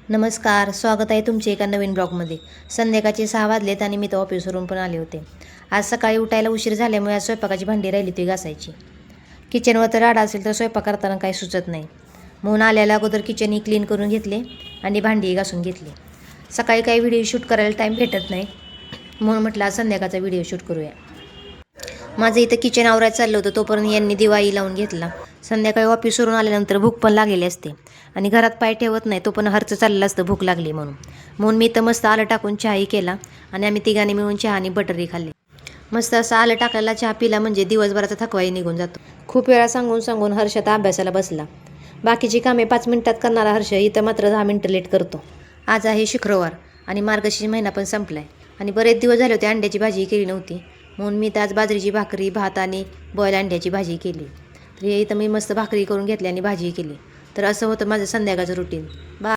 नमस्कार, स्वागत आहे तुमचे एका नवीन ब्लॉगमध्ये. संध्याकाळचे 6 वाजलेत आणि मी तर ऑफिसवरून पण आले होते. आज सकाळी उठायला उशीर झाल्यामुळे आज स्वयंपाकाची भांडी राहिली ती घासायची. किचनवर तर राडा असेल तर स्वयंपाक करताना काही सुचत नाही. म्हणून आल्याला अगोदर किचनही क्लीन करून घेतले आणि भांडीही घासून घेतली. सकाळी काही व्हिडिओ शूट करायला टाईम भेटत नाही, म्हणून म्हटलं आज संध्याकाळचा व्हिडिओ शूट करूया. माझं इथं किचन आवरायचं चाललं होतं, तोपर्यंत यांनी दिवाळी लावून घेतला. संध्याकाळी ऑफिसवरून आल्यानंतर भूक पण लागलेली असते आणि घरात पाय ठेवत नाही, तो पण हरचं चाललं असतं भूक लागली म्हणून मी तर मस्त आलं टाकून चहाही केला आणि आम्ही तिघांनी मिळून चहा आणि बटरही खाल्ली. मस्त असं आलं टाकायला चहा पिला म्हणजे दिवसभराचा थकवाही निघून जातो. खूप वेळा सांगून सांगून हर्ष आता अभ्यासाला बसला. बाकीची कामे 5 मिनिटात करणारा हर्ष इथं मात्र 10 मिनिटं लेट करतो. आज आहे शुक्रवार आणि मार्गशीर्ष महिना पण संपलाय आणि बरेच दिवस झाले होते अंड्याची भाजी केली नव्हती, म्हणून मी तर आज बाजरीची भाकरी, भात आणि बॉईल अंड्याची भाजी केली. तर इथं मी मस्त भाकरी करून घेतली आणि भाजी केली. तर असं होतं माझं संध्याकाळचं रुटीन.